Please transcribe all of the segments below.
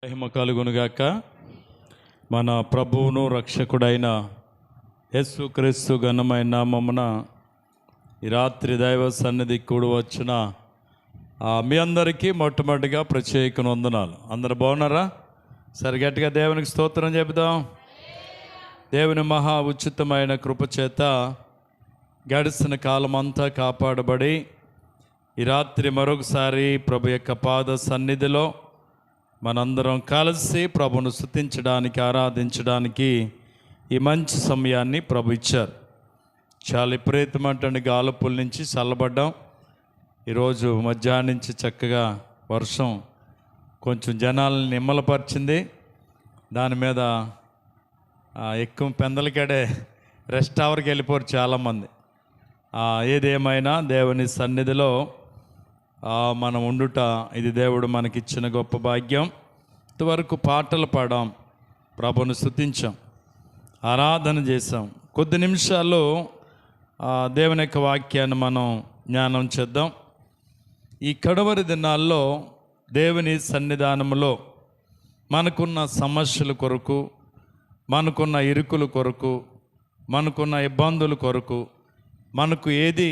మహిమ కలుగునుగాక. మన ప్రభువును రక్షకుడైన యేసుక్రీస్తు ఘనమైన నామమున ఈ రాత్రి దైవ సన్నిధి కూడి వచ్చిన మీ అందరికీ మొట్టమొదటిగా ప్రత్యేక వందనాలు. అందరు బాగున్నారా? సరి గట్టిగా దేవునికి స్తోత్రం చెబుదాం. దేవుని మహా ఉచితమైన కృపచేత గడిచిన కాలమంతా కాపాడబడి ఈ రాత్రి మరొకసారి ప్రభు యొక్క పాద సన్నిధిలో మనందరం కలిసి ప్రభును స్తుతించడానికి, ఆరాధించడానికి ఈ మంచి సమయాన్ని ప్రభు ఇచ్చారు. చాలా విపరీతమైన గాలుపుల నుంచి చల్లబడ్డాం. ఈరోజు మధ్యాహ్నం నుంచి చక్కగా వర్షం కొంచెం జనాలను నిమ్మలపరిచింది. దాని మీద ఎక్కువ పెందలకాడే రెస్ట్ అవర్కి వెళ్ళిపోరు చాలామంది. ఏదేమైనా దేవుని సన్నిధిలో మనం ఉండుట ఇది దేవుడు మనకిచ్చిన గొప్ప భాగ్యం. ఇంతవరకు పాటలు పాడాం, ప్రభుని స్తుతించాం, ఆరాధన చేసాం. కొద్ది నిమిషాలు దేవుని యొక్క వాక్యాన్ని మనం జ్ఞానం చేద్దాం. ఈ కడవరి దినాల్లో దేవుని సన్నిధానంలో మనకున్న సమస్యల కొరకు, మనకున్న ఇరుకుల కొరకు, మనకున్న ఇబ్బందుల కొరకు, మనకు ఏది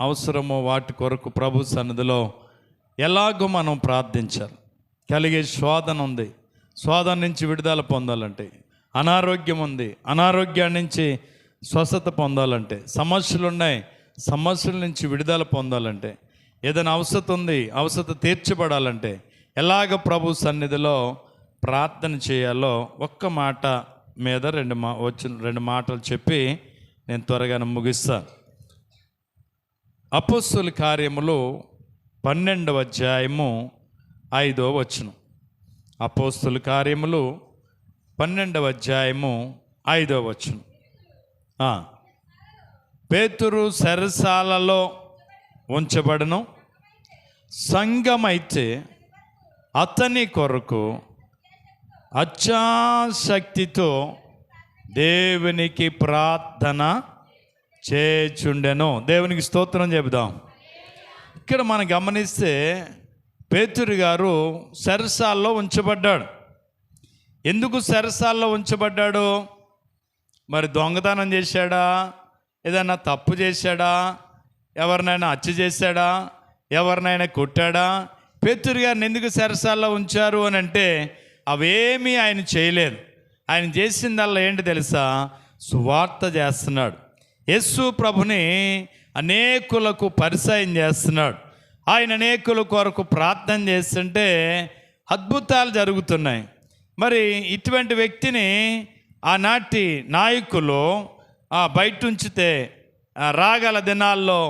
అవసరమో వాటి కొరకు ప్రభు సన్నిధిలో ఎలాగో మనం ప్రార్థించాలి. కలిగే శోధన ఉంది, శోధన నుంచి విడుదల పొందాలంటే, అనారోగ్యం ఉంది, అనారోగ్యాన్ని నుంచి స్వస్థత పొందాలంటే, సమస్యలు ఉన్నాయి, సమస్యల నుంచి విడుదల పొందాలంటే, ఏదైనా అవసరం ఉంది, అవసరం తీర్చబడాలంటే ఎలాగ ప్రభు సన్నిధిలో ప్రార్థన చేయాలో ఒక్క మాట మీద రెండు మాటలు చెప్పి నేను త్వరగా ముగిస్తాను. అపోస్తలుల కార్యములు 12వ అధ్యాయము 5వ వచనం. అపోస్తలుల కార్యములు 12వ అధ్యాయము 5వ వచనం. పేతురు చెరసాలలో ఉంచబడను, సంఘమైతే అతని కొరకు అత్యాసక్తితో దేవునికి ప్రార్థన చేచుండెను. దేవునికి స్తోత్రం చెబుదాం. ఇక్కడ మనం గమనిస్తే పేతురు గారు చెరసాల్లో ఉంచబడ్డాడు. ఎందుకు చెరసాల్లో ఉంచబడ్డాడు? మరి దొంగతనం చేశాడా, ఏదైనా తప్పు చేశాడా, ఎవరినైనా హత్య చేశాడా, ఎవరినైనా కొట్టాడా? పేతురు గారిని ఎందుకు చెరసాల్లో ఉంచారు అని అంటే అవేమీ ఆయన చేయలేదు. ఆయన చేసిందల్లా ఏంటి తెలుసా? సువార్త చేస్తున్నాడు. యేసు ప్రభుని అనేకులకు పరిచయం చేస్తున్నాడు. ఆయన అనేకుల కొరకు ప్రార్థన చేస్తుంటే అద్భుతాలు జరుగుతున్నాయి. మరి ఇటువంటి వ్యక్తిని ఆనాటి నాయకులు బయట ఉంచితే రాగల దినాల్లో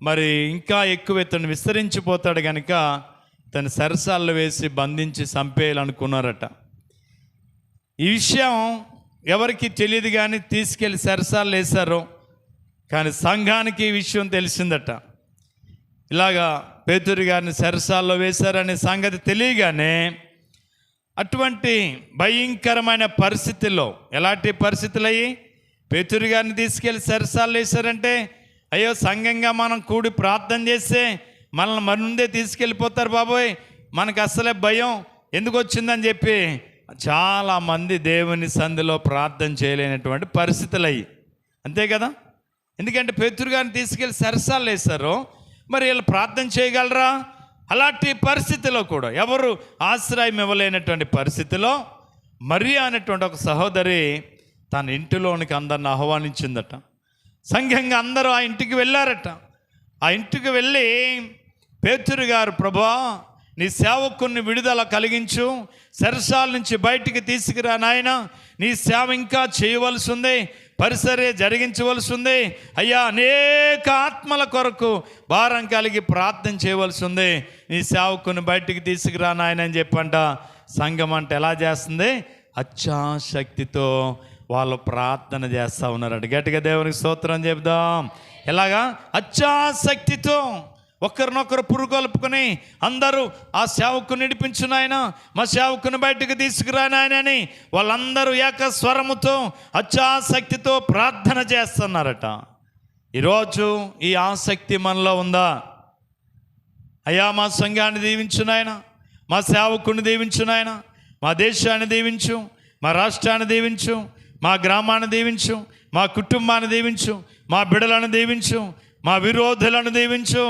మరి ఇంకా ఎక్కువ ఇతను విస్తరించిపోతాడు కనుక తన సరసాల్లో వేసి బంధించి చంపేయాలనుకున్నారట. ఈ విషయం ఎవరికి తెలియదు, కానీ తీసుకెళ్ళి సరసాలు వేశారు. కానీ సంఘానికి ఈ విషయం తెలిసిందట. ఇలాగా పేతురు గారిని చెరసాల్లో వేశారనే సంగతి తెలియగానే అటువంటి భయంకరమైన పరిస్థితుల్లో, ఎలాంటి పరిస్థితులు అయ్యి పేతురు గారిని తీసుకెళ్ళి చెరసాల్లో వేశారంటే, అయ్యో సంఘంగా మనం కూడి ప్రార్థన చేస్తే మనల్ని మన ముందే తీసుకెళ్ళిపోతారు బాబోయ్, మనకు అసలే భయం ఎందుకు వచ్చిందని చెప్పి చాలామంది దేవుని సంధిలో ప్రార్థన చేయలేనటువంటి పరిస్థితులు అయ్యి. అంతే కదా? ఎందుకంటే పేతురు గారిని తీసుకెళ్ళి చెరసాల్లో వేశారు. మరి వీళ్ళు ప్రార్థన చేయగలరా? అలాంటి పరిస్థితిలో కూడా ఎవరు ఆశ్రయం ఇవ్వలేనటువంటి పరిస్థితిలో మరియా అనేటువంటి ఒక సహోదరి తన ఇంటిలోనికి అందరిని ఆహ్వానించిందట. సంఘంగా అందరూ ఆ ఇంటికి వెళ్ళారట. ఆ ఇంటికి వెళ్ళి పేతురు గారు, ప్రభువా నీ సేవకుని విడుదల కలిగించు, చెరసాల నుంచి బయటికి తీసుకురా నాయన, నీ సేవ ఇంకా చేయవలసి ఉంది, పరిసరే జరిగించవలసి ఉంది అయ్యా, అనేక ఆత్మల కొరకు భారం కలిగి ప్రార్థన చేయవలసి ఉంది, నీ సేవకుని బయటికి తీసుకురా నాయన అని చెప్పంట. సంఘం అంటే ఎలా చేస్తుంది? అత్యాశక్తితో వాళ్ళు ప్రార్థన చేస్తూ ఉన్నారట. గట్టిగా దేవునికి స్తోత్రం చెప్దాం. ఎలాగా? అత్యాశక్తితో ఒకరినొకరు పురుగొల్పుకొని అందరూ ఆ సేవకుని నడిపించు నాయన, మా సేవకుని బయటకు తీసుకురా నాయన అని వాళ్ళందరూ ఏకస్వరముతో అత్యాసక్తితో ప్రార్థన చేస్తున్నారట. ఈరోజు ఈ ఆసక్తి మనలో ఉందా? అయ్యా మా సంఘాన్ని దీవించు నాయన, మా సేవకుని దీవించు నాయన, మా దేశాన్ని దీవించు, మా రాష్ట్రాన్ని దీవించు, మా గ్రామాన్ని దీవించు, మా కుటుంబాన్ని దీవించు, మా బిడ్డలను దీవించు, మా విరోధులను దీవించు,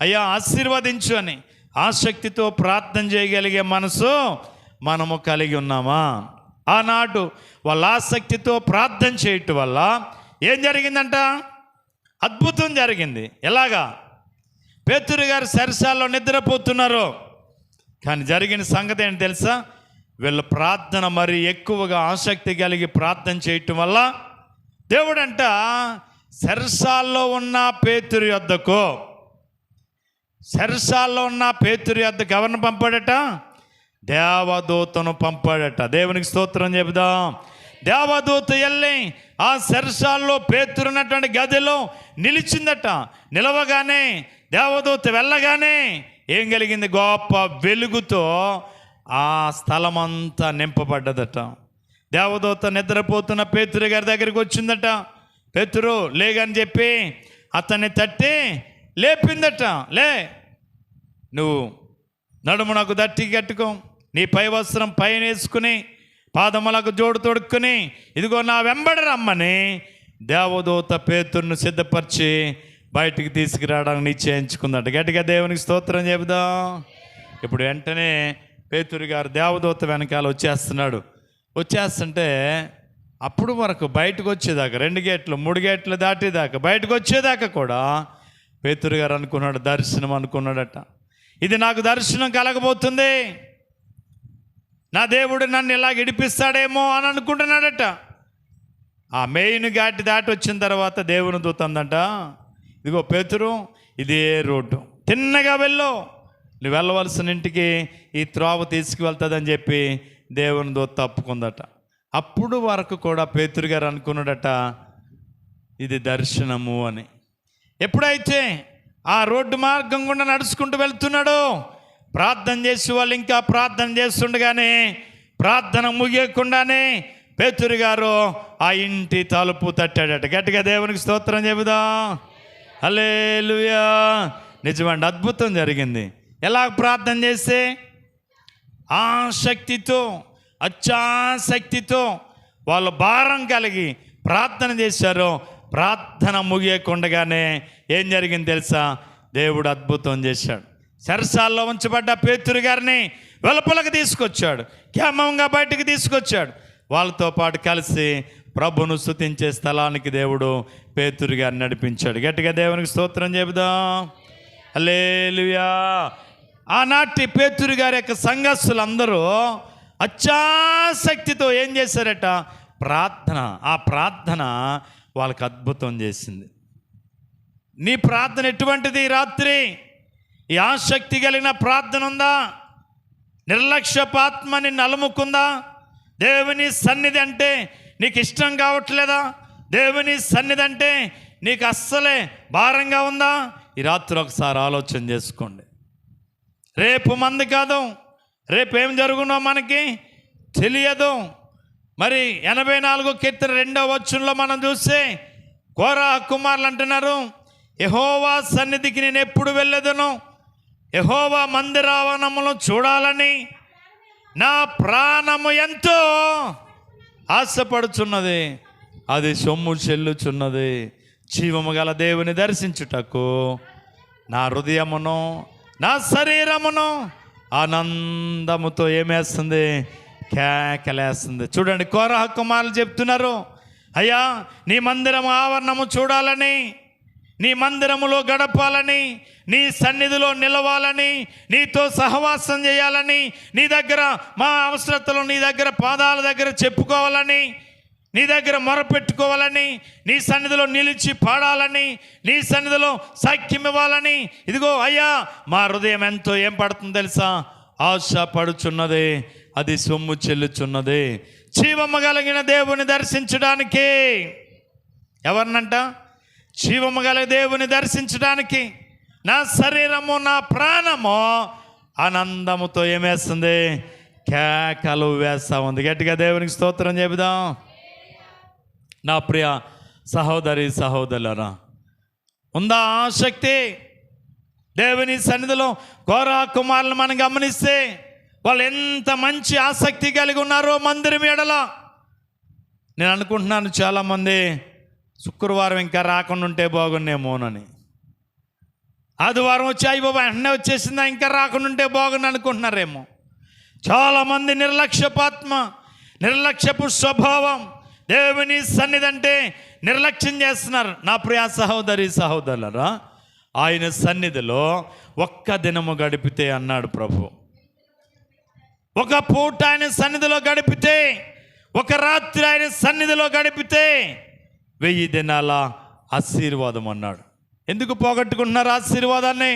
అయ్యా ఆశీర్వదించు అని ఆసక్తితో ప్రార్థన చేయగలిగే మనసు మనము కలిగి ఉన్నామా? ఆనాడు వాళ్ళ ఆసక్తితో ప్రార్థన చేయటం వల్ల ఏం జరిగిందంట? అద్భుతం జరిగింది. ఎలాగా? పేతురు గారు సరసాల్లో నిద్రపోతున్నారు, కానీ జరిగిన సంగతి ఏంటి తెలుసా? వీళ్ళ ప్రార్థన మరి ఎక్కువగా ఆసక్తి కలిగి ప్రార్థన చేయటం వల్ల దేవుడంట సరసాల్లో ఉన్న పేతురు యొద్దకు ఎవరిని పంపాడట? దేవదూతను పంపాడట. దేవునికి స్తోత్రం చెబుదాం. దేవదూత వెళ్ళి ఆ సరసాల్లో పేతురున్నటువంటి గదిలో నిలిచిందట. నిలవగానే దేవదూత వెళ్ళగానే ఏం కలిగింది? గొప్ప వెలుగుతో ఆ స్థలమంతా నింపబడ్డదట. దేవదూత నిద్రపోతున్న పేతురు గారి దగ్గరికి వచ్చిందట. పేతురు లేగని చెప్పి అతన్ని తట్టి లేపిందట. నువ్వు నడుమునకు దట్టి కట్టుకో, నీ పై వస్త్రం పైన వేసుకుని పాదములకు జోడు తొడుక్కుని ఇదిగో నా వెంబడి రమ్మని దేవదూత పేతురును సిద్ధపరిచి బయటికి తీసుకురావడానికి నిశ్చయించుకుందట. గట్టిగా దేవునికి స్తోత్రం చెబుదాం. ఇప్పుడు వెంటనే పేతురు గారు దేవదూత వెనకాల వచ్చేస్తుంటే అప్పుడు వరకు బయటకు వచ్చేదాకా 2 గేట్లు 3 గేట్లు దాటేదాకా బయటకు వచ్చేదాకా కూడా పేతురు గారు దర్శనం అనుకున్నాడట. ఇది నాకు దర్శనం కలగబోతుంది, నా దేవుడు నన్ను ఇలా ఇడిపిస్తాడేమో అని అనుకుంటున్నాడట. ఆ మెయిన్ ఘాటి దాటి వచ్చిన తర్వాత దేవుని దూత అందంట, ఇదిగో పేతురు, ఇదే రోడ్డు, తిన్నగా వెళ్ళు, నువ్వు వెళ్ళవలసిన ఇంటికి ఈ త్రోవ తీసుకువెళ్తుందని చెప్పి దేవుని దూత తప్పుకుందట. అప్పుడు వరకు కూడా పేతురు గారు అనుకున్నాడట ఇది దర్శనము అని. ఎప్పుడైతే ఆ రోడ్డు మార్గం గుండా నడుచుకుంటూ వెళ్తున్నాడో ప్రార్థన చేసి వాళ్ళు ఇంకా ప్రార్థన చేస్తుండగానే ప్రార్థన ముగియకుండానే పేతురు గారు ఆ ఇంటి తలుపు తట్టాడట. గట్టిగా దేవునికి స్తోత్రం చెబుదాం. హల్లెలూయా. నిజమండి, అద్భుతం జరిగింది. ఎలా ప్రార్థన చేస్తే? ఆసక్తితో, అత్యాసక్తితో వాళ్ళు భారం కలిగి ప్రార్థన చేశారు. ప్రార్థన ముగియకుండగానే ఏం జరిగింది తెలుసా? దేవుడు అద్భుతం చేశాడు. సరసాల్లో ఉంచబడ్డ పేతురు గారిని వెలుపలకు తీసుకొచ్చాడు, క్షేమంగా బయటికి తీసుకొచ్చాడు. వాళ్ళతో పాటు కలిసి ప్రభును స్తుతించే స్థలానికి దేవుడు పేతురు గారిని నడిపించాడు. గట్టిగా దేవునికి స్తోత్రం చెబుదాం. హల్లెలూయా. ఆనాటి పేతురు గారి యొక్క సంఘస్థులందరూ అత్యాసక్తితో ఏం చేశారట? ప్రార్థన. ఆ ప్రార్థన వాళ్ళకి అద్భుతం చేసింది. నీ ప్రార్థన ఎటువంటిది? రాత్రి ఈ ఆసక్తి కలిగిన ప్రార్థన ఉందా? నిర్లక్ష్యపాత్మని నలుముకుందా? దేవుని సన్నిధి అంటే నీకు ఇష్టం కావట్లేదా? దేవుని సన్నిధి అంటే నీకు అస్సలే భారంగా ఉందా? ఈ రాత్రి ఒకసారి ఆలోచన చేసుకోండి. రేపు మంది కాదు, రేపు ఏం జరుగునో మనకి తెలియదు. మరి 84 కీర్తన 2వ వచనంలో మనం చూస్తే కోరహ కుమారులు అంటున్నారు, యెహోవా సన్నిధికి నేను ఎప్పుడు వెళ్ళేదను, యెహోవా మందిరావనమును చూడాలని నా ప్రాణము ఎంతో ఆశపడుచున్నది, అది సొమ్ము చెల్లుచున్నది. జీవము గల దేవుని దర్శించుటకు నా హృదయమును నా శరీరమును ఆనందముతో ఏమేస్తుంది? కేకలేస్తుంది. చూడండి, కోరహ కుమారులు చెప్తున్నారు, అయ్యా నీ మందిరం ఆవరణము చూడాలని, నీ మందిరములో గడపాలని, నీ సన్నిధిలో నిలవాలని, నీతో సహవాసం చేయాలని, నీ దగ్గర మా అవసరతలు నీ దగ్గర పాదాల దగ్గర చెప్పుకోవాలని, నీ దగ్గర మొరపెట్టుకోవాలని, నీ సన్నిధిలో నిలిచి పాడాలని, నీ సన్నిధిలో సాక్ష్యం ఇవ్వాలని, ఇదిగో అయ్యా మా హృదయం ఎంతో ఏం పడుతుంది తెలుసా? ఆశ పడుచున్నది, అది సొమ్ము చెల్లుచున్నది. జీవము కలిగిన దేవుని దర్శించడానికి ఎవరినంట? జీవము గల దేవుని దర్శించడానికి నా శరీరము నా ప్రాణము ఆనందముతో ఏమేస్తుంది? కేకలు వేస్తూ ఉంది. గట్టిగా దేవునికి స్తోత్రం చెబుదాం. నా ప్రియ సహోదరి సహోదరులారా, ఉందా ఆసక్తి? దేవుని సన్నిధిలో కోరహ కుమారులను మనం గమనిస్తే వాళ్ళు ఎంత మంచి ఆసక్తి కలిగి ఉన్నారో మందిరం ఎడల. నేను అనుకుంటున్నాను చాలామంది శుక్రవారం ఇంకా రాకుండా ఉంటే బాగున్నేమోనని, ఆదివారం వచ్చి అయ్యి బాబా వెంటనే వచ్చేసిందా ఇంకా రాకుండా ఉంటే బాగుంది అనుకుంటున్నారేమో. చాలామంది నిర్లక్ష్యపు స్వభావం, దేవుని సన్నిధి అంటే నిర్లక్ష్యం చేస్తున్నారు. నా ప్రియ సహోదరులారా, ఆయన సన్నిధిలో ఒక్క దినము గడిపితే అన్నాడు ప్రభు, ఒక పూట ఆయన సన్నిధిలో గడిపితే, ఒక రాత్రి ఆయన సన్నిధిలో గడిపితే 1000 దినాల ఆశీర్వాదం అన్నాడు. ఎందుకు పోగొట్టుకుంటున్నారు ఆశీర్వాదాన్ని?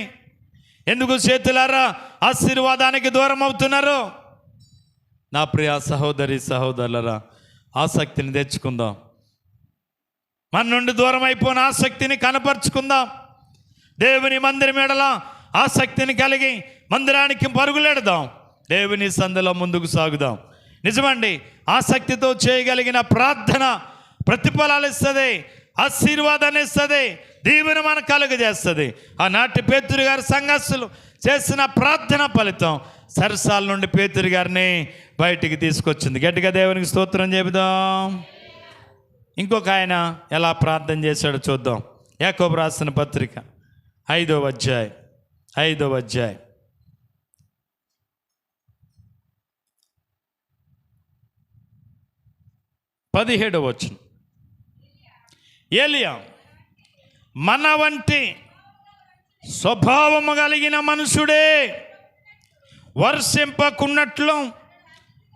ఎందుకు చేతులారా ఆశీర్వాదానికి దూరం అవుతున్నారు? నా ప్రియ సహోదరులారా, ఆసక్తిని తెచ్చుకుందాం. మన నుండి దూరం అయిపోయిన ఆసక్తిని కనపరుచుకుందాం. దేవుని మందిరం ఎడల ఆసక్తిని కలిగి మందిరానికి పరుగులెడదాం. దేవుని సందులో ముందుకు సాగుదాం. నిజమండి, ఆసక్తితో చేయగలిగిన ప్రార్థన ప్రతిఫలాలు ఇస్తుంది, ఆశీర్వాదాన్ని ఇస్తుంది, దీవెన మనకు కలుగజేస్తుంది. ఆనాటి పేతురు గారి సంఘస్థులు చేసిన ప్రార్థన ఫలితం సరసాల నుండి పేతురు గారిని బయటికి తీసుకొచ్చింది. గట్టిగా దేవునికి స్తోత్రం చెబుదాం. ఇంకొక ఆయన ఎలా ప్రార్థన చేశాడో చూద్దాం. యాకోబు రాసిన పత్రిక 5వ అధ్యాయం 17వ వచనం. ఏలియా మన వంటి స్వభావము కలిగిన మనుషుడే, వర్షింపకున్నట్లు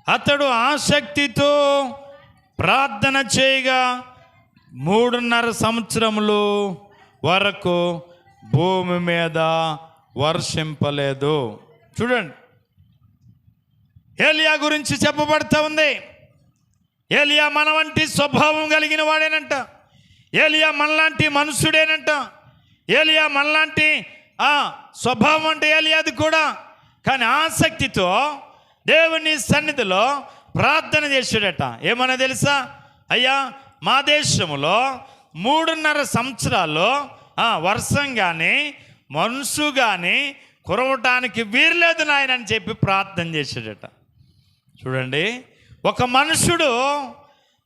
అతడు ఆసక్తితో ప్రార్థన చేయగా 3.5 సంవత్సరములు వరకు భూమి మీద వర్షింపలేదు. చూడండి, ఏలియా గురించి చెప్పబడుతూ ఉంది. ఏలియా మన వంటి స్వభావం కలిగిన వాడేనంట. ఏలియా మనలాంటి మనుషుడేనంట. ఏలియా మనలాంటి స్వభావం అంటే ఏలియాది కూడా. కానీ ఆసక్తితో దేవుని సన్నిధిలో ప్రార్థన చేశాడట. ఏమన్నా తెలుసా? అయ్యా, మా దేశంలో 3.5 సంవత్సరాల్లో వర్షం కానీ మనసు కానీ కురవటానికి వీర్లేదు నాయన అని చెప్పి ప్రార్థన చేశాడట. చూడండి, ఒక మనుషుడు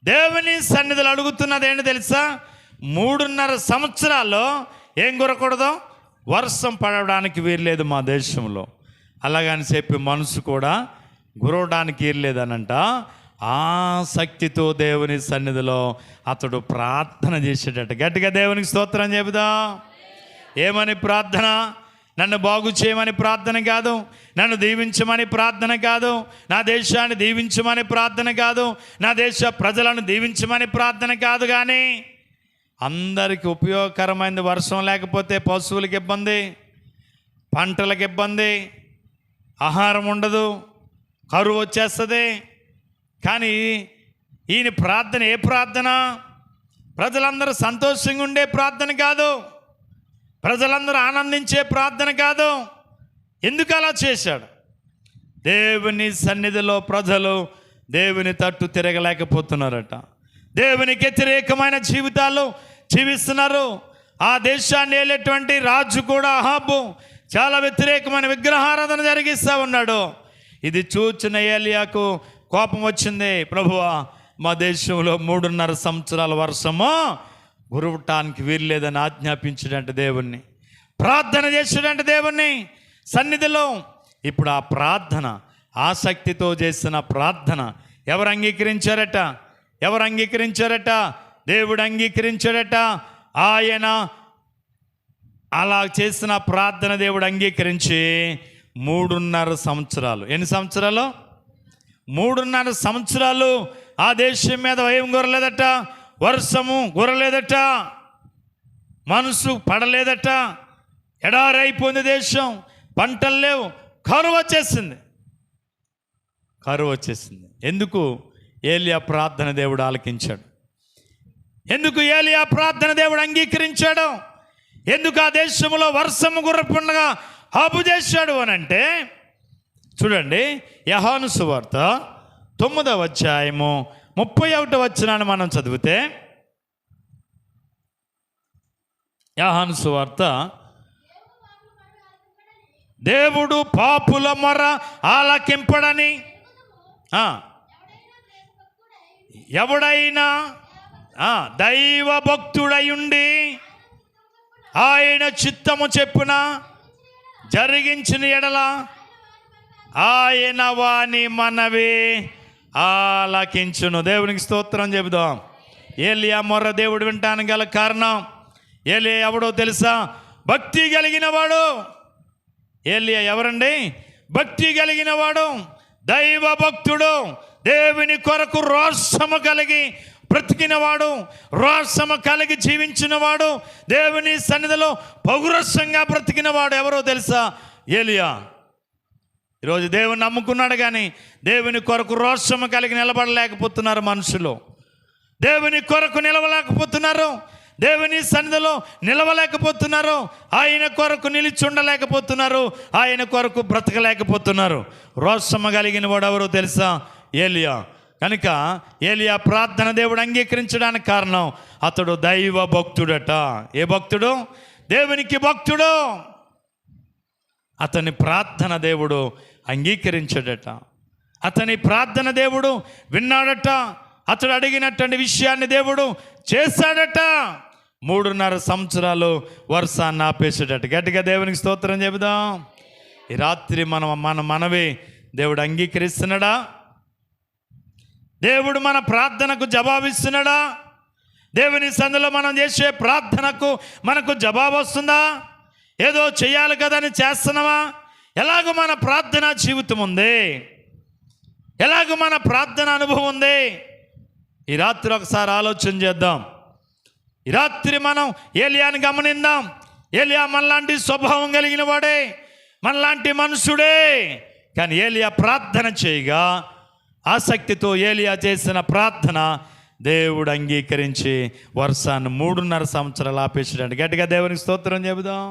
దేవుని సన్నిధిలో అడుగుతున్నది ఏంటి తెలుసా? 3.5 సంవత్సరాల్లో ఏం కురకూడదు? వర్షం పడడానికి వీర్లేదు మా దేశంలో. అలాగని చెప్పి మనసు కూడా గురవడానికి వీర్లేదనంట. ఆసక్తితో దేవుని సన్నిధిలో అతడు ప్రార్థన చేసేటట్టు. గట్టిగా దేవునికి స్తోత్రం చెబుదాం. ఏమని ప్రార్థన? నన్ను బాగు చేయమని ప్రార్థన కాదు, నన్ను దీవించమని ప్రార్థన కాదు, నా దేశాన్ని దీవించమని ప్రార్థన కాదు, నా దేశ ప్రజలను దీవించమని ప్రార్థన కాదు. కానీ అందరికీ ఉపయోగకరమైనది వర్షం లేకపోతే పశువులకు ఇబ్బంది, పంటలకు ఇబ్బంది, ఆహారం ఉండదు, కరువు వచ్చేస్తుంది. కానీ ఈయన ప్రార్థన ఏ ప్రార్థన? ప్రజలందరూ సంతోషంగా ఉండే ప్రార్థన కాదు, ప్రజలందరూ ఆనందించే ప్రార్థన కాదు. ఎందుకు అలా చేశాడు? దేవుని సన్నిధిలో ప్రజలు దేవుని తట్టు తిరగలేకపోతున్నారట. దేవునికి వ్యతిరేకమైన జీవితాలు జీవిస్తున్నారు. ఆ దేశాన్ని వెళ్ళేటువంటి రాజు కూడా అహాబు చాలా వ్యతిరేకమైన విగ్రహారాధన జరిగిస్తూ ఉన్నాడు. ఇది చూచిన ఏలియాకు కోపం వచ్చింది. ప్రభువా, మా దేశంలో 3.5 సంవత్సరాల వర్షము గురవటానికి వీల్లేదని ఆజ్ఞాపించాడంటే దేవుణ్ణి, ప్రార్థన చేసాడంటే దేవుణ్ణి సన్నిధిలో. ఇప్పుడు ఆ ప్రార్థన, ఆసక్తితో చేసిన ప్రార్థన ఎవరు అంగీకరించారట? ఎవరు అంగీకరించారట? దేవుడు అంగీకరించాడట. ఆయన అలా చేసిన ప్రార్థన దేవుడు అంగీకరించి 3.5 సంవత్సరాలు, ఎన్ని సంవత్సరాలు? 3.5 సంవత్సరాలు ఆ దేశం మీద ఏం గురలేదట? వర్షము గురలేదట, మనసు పడలేదట, ఎడారైపోయింది దేశం, పంటలు లేవు, కరువు వచ్చేసింది. ఎందుకు? ఏలియా ప్రార్థన దేవుడు ఆలకించాడు. ఎందుకు ఏలియా ప్రార్థన దేవుడు అంగీకరించాడు? ఎందుకు ఆ దేశంలో వర్షము గుర్రపుండగా ఆపు చేశాడు అని అంటే, చూడండి, యోహాను సువార్త 9వ అధ్యాయము 31వ వచనాన్ని మనం చదివితే, యోహాను సువార్త దేవుడు పాపుల మొర ఆలకింపడని. ఎవడైనా దైవ భక్తుడయుండి ఆయన చిత్తము చెప్పున జరిగించిన ఎడల ఆయన వాని మనవి ఆలకించును. దేవునికి స్తోత్రం చెబుదాం. ఏలియా మొర్ర దేవుడు వింటానికి గల కారణం, ఏలియా ఎవడో తెలుసా? భక్తి కలిగిన వాడు. ఏలియా ఎవరండి? భక్తి కలిగిన వాడు, దైవ భక్తుడు, దేవుని కొరకు రోషము కలిగి బ్రతికినవాడు, రోషము కలిగి జీవించినవాడు, దేవుని సన్నిధిలో పౌరుషంగా బ్రతికినవాడు. ఎవరో తెలుసా? ఏలియా. ఈరోజు దేవుని నమ్ముకున్నాడు కానీ దేవుని కొరకు రోషము కలిగి నిలబడలేకపోతున్నారు మనుషులు. దేవుని కొరకు నిలవలేకపోతున్నారు, దేవుని సన్నిధిలో నిలవలేకపోతున్నారు, ఆయన కొరకు నిలిచి ఉండలేకపోతున్నారు, ఆయన కొరకు బ్రతకలేకపోతున్నారు. రోషము కలిగిన వాడు ఎవరో తెలుసా? ఏలియా. కనుక ఏలియా ప్రార్థన దేవుడు అంగీకరించడానికి కారణం, అతడు దైవ భక్తుడట. ఏ భక్తుడు? దేవునికి భక్తుడు. అతని ప్రార్థన దేవుడు అంగీకరించాడట, అతని ప్రార్థన దేవుడు విన్నాడట, అతడు అడిగినటువంటి విషయాన్ని దేవుడు చేశాడట. 3.5 సంవత్సరాలు వర్షాన్ని ఆపేసాడట. గట్టిగా దేవునికి స్తోత్రం చెబుదాం. ఈ రాత్రి మనవి దేవుడు అంగీకరిస్తున్నాడా? దేవుడు మన ప్రార్థనకు జవాబిస్తున్నాడా? దేవుని సన్నిధిలో మనం చేసే ప్రార్థనకు మనకు జవాబు వస్తుందా? ఏదో చేయాలి కదని చేస్తున్నావా? ఎలాగో మన ప్రార్థన జీవితం ఉంది, ఎలాగో మన ప్రార్థన అనుభవం ఉంది. ఈ రాత్రి ఒకసారి ఆలోచన చేద్దాం. ఈ రాత్రి మనం ఏలియాని గమనిద్దాం. ఏలియా మనలాంటి స్వభావం కలిగిన వాడే, మనలాంటి మనుషుడే. కానీ ఏలియా ప్రార్థన చేయగా ఆసక్తితో ఏలియా చేసిన ప్రార్థన దేవుడు అంగీకరించి వర్షాన్ని 3.5 సంవత్సరాలు ఆపేసాడు. గట్టిగా దేవునికి స్తోత్రం చెబుదాం.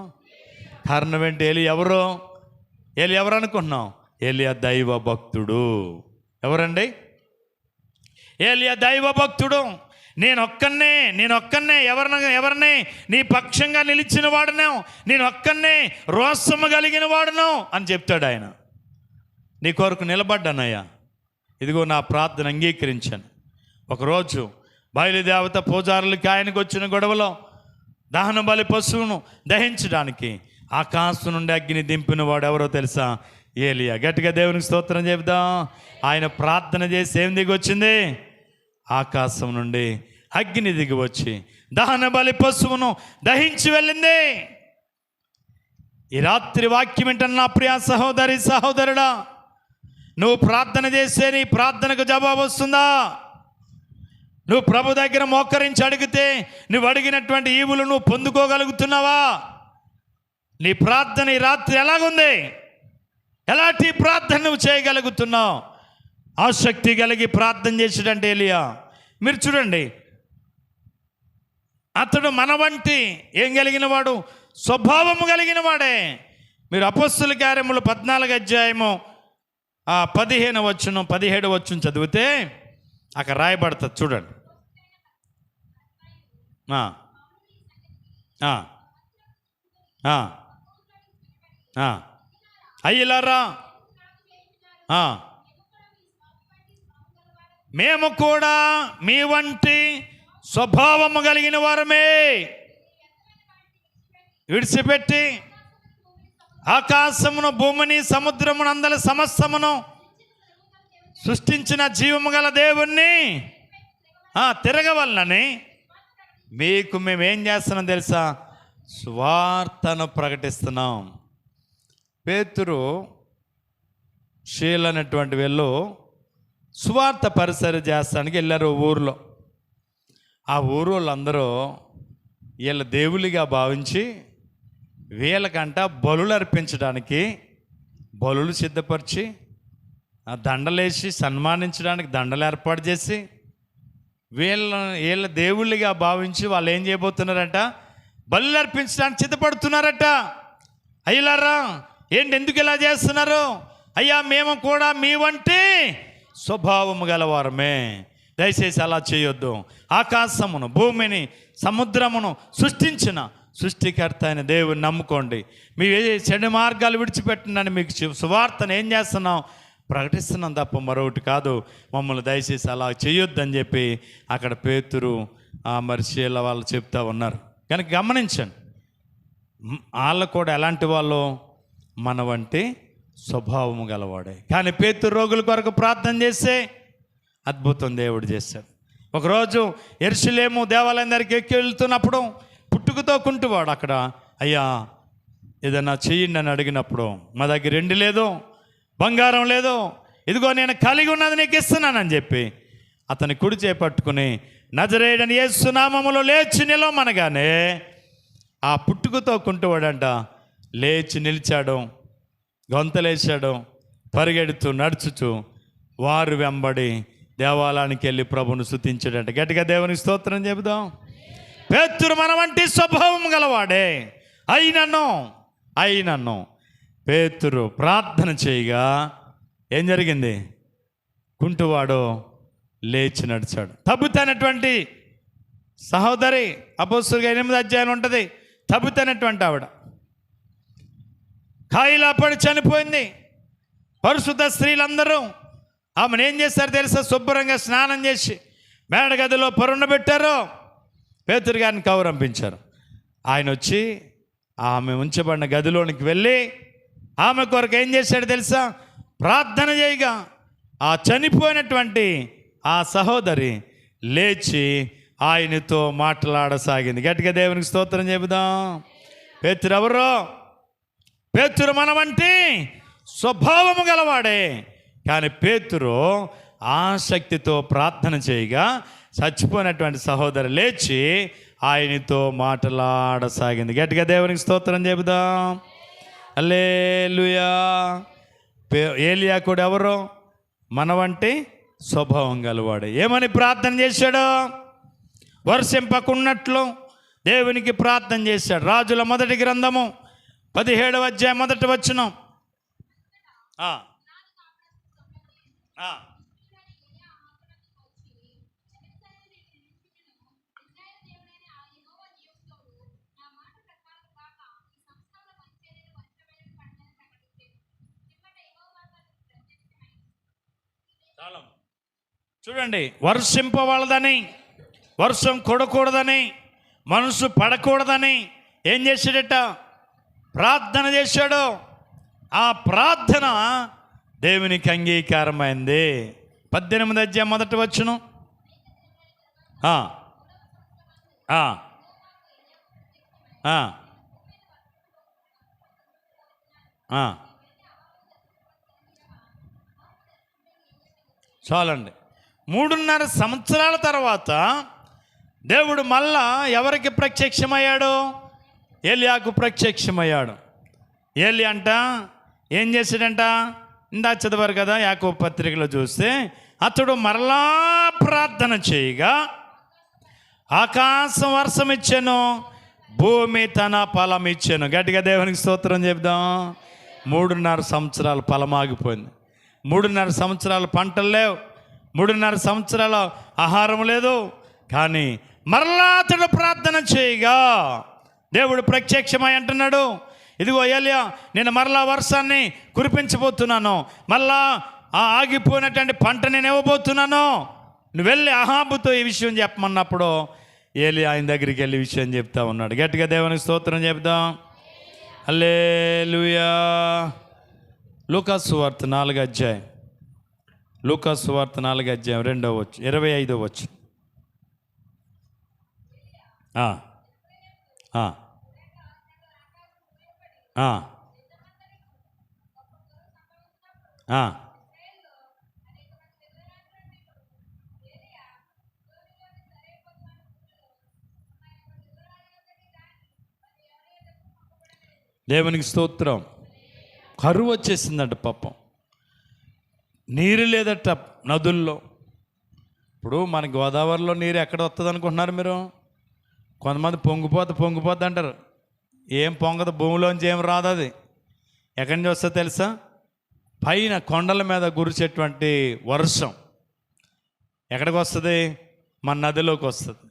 కారణం ఏంటి? ఏలియా ఎవరు అనుకుంటున్నాం? ఏలియా దైవ భక్తుడు. ఎవరండి? ఏలియా దైవ భక్తుడు. నేనొక్కనే ఎవరిని నీ పక్షంగా నిలిచిన వాడును, నేనొక్కనే రోషము కలిగిన వాడును అని చెప్తాడు ఆయన. నీ కొరకు నిలబడ్డానయ్యా, ఇదిగో నా ప్రార్థన అంగీకరించాను. ఒకరోజు బయలుదేవత పూజారులకి ఆయనకు వచ్చిన గొడవలో దహన బలి పశువును దహించడానికి ఆకాశం నుండి అగ్ని దింపిన వాడు ఎవరో తెలుసా? ఏలియా. గట్టిగా దేవునికి స్తోత్రం చెబుదాం. ఆయన ప్రార్థన చేసి ఏం దిగి వచ్చింది? ఆకాశం నుండి అగ్ని దిగి వచ్చి దహన బలి పశువును దహించి వెళ్ళింది. ఈ రాత్రి వాక్యం వింటున్న నా ప్రియ సహోదరి సహోదరుడా, నువ్వు ప్రార్థన చేస్తే నీ ప్రార్థనకు జవాబు వస్తుందా? నువ్వు ప్రభు దగ్గర మోకరించి అడిగితే నువ్వు అడిగినటువంటి ఈవులు నువ్వు పొందుకోగలుగుతున్నావా? నీ ప్రార్థన ఈ రాత్రి ఎలాగుంది? ఎలాంటి ప్రార్థన నువ్వు చేయగలుగుతున్నావు? ఆసక్తి కలిగి ప్రార్థన చేసాడంటే ఏలియా. మీరు చూడండి, అతడు మన వంటి ఏం కలిగిన వాడు? స్వభావము కలిగిన వాడే. మీరు అపొస్తలుల కార్యములు 14వ అధ్యాయము 15వ వచనం 17వ వచనం చదివితే అక్కడ రాయబడుతుంది. చూడండి. అయ్యలారా, మేము కూడా మీ వంటి స్వభావము కలిగిన వారమే, విడిచిపెట్టి ఆకాశమును భూమిని సముద్రమును అందరి సమస్తమును సృష్టించిన జీవము గల దేవుణ్ణి తిరగవలనని మీకు మేమేం చేస్తున్నాం తెలుసా? స్వార్థను ప్రకటిస్తున్నాం. పేతురు షీల్ అనేటువంటి వీళ్ళు స్వార్థ పరిసర చేస్తానికి వెళ్ళారు ఊరిలో. ఆ ఊరు వాళ్ళందరూ వీళ్ళ దేవుళ్ళిగా భావించి వీళ్ళకంట బలులు అర్పించడానికి బలులు సిద్ధపరిచి దండలేసి సన్మానించడానికి దండలు ఏర్పాటు చేసి వీళ్ళ దేవుళ్ళిగా భావించి వాళ్ళు ఏం చేయబోతున్నారంట? బలులు అర్పించడానికి సిద్ధపడుతున్నారట. అయ్యలారా, ఎందుకు ఇలా చేస్తున్నారు? అయ్యా, మేము కూడా మీ వంటి స్వభావము గలవారమే, దయచేసి అలా చేయొద్దు. ఆకాశమును భూమిని సముద్రమును సృష్టించిన సృష్టికర్త అయిన దేవుని నమ్ముకోండి. మీ చెడు మార్గాలు విడిచిపెట్టండి. మీకు సువార్తను ఏం చేస్తున్నాం? ప్రకటిస్తున్నాం తప్ప మరొకటి కాదు. మమ్మల్ని దయచేసి అలా చేయొద్దని చెప్పి అక్కడ పేతురు మరి శీల వాళ్ళు చెప్తా ఉన్నారు. కనుక గమనించండి, వాళ్ళు కూడా ఎలాంటి వాళ్ళు? మన వంటి స్వభావము గలవాడే. కానీ పేతురు రోగుల కొరకు ప్రార్థన చేస్తే అద్భుతం దేవుడు చేశాడు. ఒకరోజు యెరూషలేము దేవాలయం దగ్గరికి ఎక్కి వెళ్తున్నప్పుడు పుట్టుకతో కుంటువాడు అక్కడ, అయ్యా ఏదన్నా చెయ్యండి అని అడిగినప్పుడు, మా దగ్గర ఎండి లేదు, బంగారం లేదు, ఇదిగో నేను కలిగి ఉన్నది నీకు ఇస్తున్నానని చెప్పి అతని కుడి చేపట్టుకుని నజరేయుడైన యేసు నామములో లేచి నిలవమనగానే ఆ పుట్టుకతో కుంటువాడంట లేచి నిలిచాడు, గొంతలేశాడు, పరిగెడుతూ నడుచుచు వారు వెంబడి దేవాలయానికి వెళ్ళి ప్రభును స్తుతించాడంట. గట్టిగా దేవునికి స్తోత్రం చెబుదాం. పేతురు మన వంటి స్వభావం గలవాడే అయినను పేతురు ప్రార్థన చేయగా ఏం జరిగింది? కుంటువాడు లేచి నడిచాడు. తబితైనటువంటి సహోదరి, అపోస్తలుల 8వ అధ్యాయం ఉంటుంది, తబితైనటువంటి ఆవిడ కాయిలా పడి చనిపోయింది. పరిశుద్ధ స్త్రీలందరూ ఆమెను ఏం చేస్తారు తెలుసా? శుభ్రంగా స్నానం చేసి మేడగదిలో పరుండబెట్టారు. పేతురు గారిని కౌరంపించారు. ఆయన వచ్చి ఆమె ఉంచబడిన గదిలోనికి వెళ్ళి ఆమె కొరకు ఏం చేశాడు తెలుసా? ప్రార్థన చేయగా ఆ చనిపోయినటువంటి ఆ సహోదరి లేచి ఆయనతో మాట్లాడసాగింది. గట్టిగా దేవునికి స్తోత్రం చెబుదాం. పేతురు ఎవరో? పేతురు మన వంటి స్వభావము గలవాడే. కానీ పేతురు ఆసక్తితో ప్రార్థన చేయగా చచ్చిపోయినటువంటి సహోదరు లేచి ఆయనతో మాట్లాడసాగింది. గట్టిగా దేవునికి స్తోత్రం చెబుదాం. హల్లెలూయా. ఏలియా కూడా ఎవరో? మన వంటి స్వభావం గలవాడు. ఏమని ప్రార్థన చేశాడు? వర్షింపకున్నట్లు దేవునికి ప్రార్థన చేశాడు. రాజుల మొదటి గ్రంథము 17వ అధ్యాయం 1వ వచనం. చూడండి, వర్షింపవలదని, వర్షం కొడకూడదని, మనసు పడకూడదని ఏం చేశాడట? ప్రార్థన చేశాడు. ఆ ప్రార్థన దేవునికి అంగీకారమైంది. 18వ అధ్యాయం 1వ వచనం. చాలండి. 3.5 సంవత్సరాల తర్వాత దేవుడు మళ్ళా ఎవరికి ప్రత్యక్షమయ్యాడు? ఏలియాకు ప్రత్యక్షమయ్యాడు. ఏలి అంట ఏం చేశాడంట? ఇందా చదివారు కదా యాకోబు పత్రికలో చూస్తే, అతడు మరలా ప్రార్థన చేయగా ఆకాశం వర్షం ఇచ్చాను, భూమి తన ఫలం ఇచ్చాను. గట్టిగా దేవునికి స్తోత్రం చెప్దాం. 3.5 సంవత్సరాలు ఫలమాగిపోయింది. 3.5 సంవత్సరాలు పంటలు లేవు, 3.5 సంవత్సరాల ఆహారం లేదు. కానీ మరలా అతడు ప్రార్థన చేయగా దేవుడు ప్రత్యక్షమై అంటున్నాడు, ఇదిగో ఏలియా, నేను మరలా వర్షాన్ని కురిపించబోతున్నాను, మళ్ళా ఆ ఆగిపోయినటువంటి పంట నేను ఇవ్వబోతున్నాను, నువ్వు వెళ్ళి అహాబుతో ఈ విషయం చెప్పమన్నప్పుడు ఏలియా ఆయన దగ్గరికి వెళ్ళి విషయం చెప్తా ఉన్నాడు. గట్టిగా దేవునికి స్తోత్రం చెప్దాం. హల్లెలూయా. లూకాసు సువార్త 4వ అధ్యాయం, లూకాసు సువార్త 4వ అధ్యాయం 2వ వచనం 25వ వచనం. దేవునికి స్తోత్రం. కరువు వచ్చేసిందంట పాపం, నీరు లేదట నదుల్లో. ఇప్పుడు మన గోదావరిలో నీరు ఎక్కడ వస్తుంది అనుకుంటున్నారు మీరు? కొంతమంది పొంగిపోద్ది అంటారు. ఏం పొంగదు, భూమిలోంచి ఏం రాదు. అది ఎక్కడి నుంచి వస్తుందో తెలుసా? పైన కొండల మీద కురిసేటువంటి వర్షం ఎక్కడికి వస్తుంది? మన నదిలోకి వస్తుంది.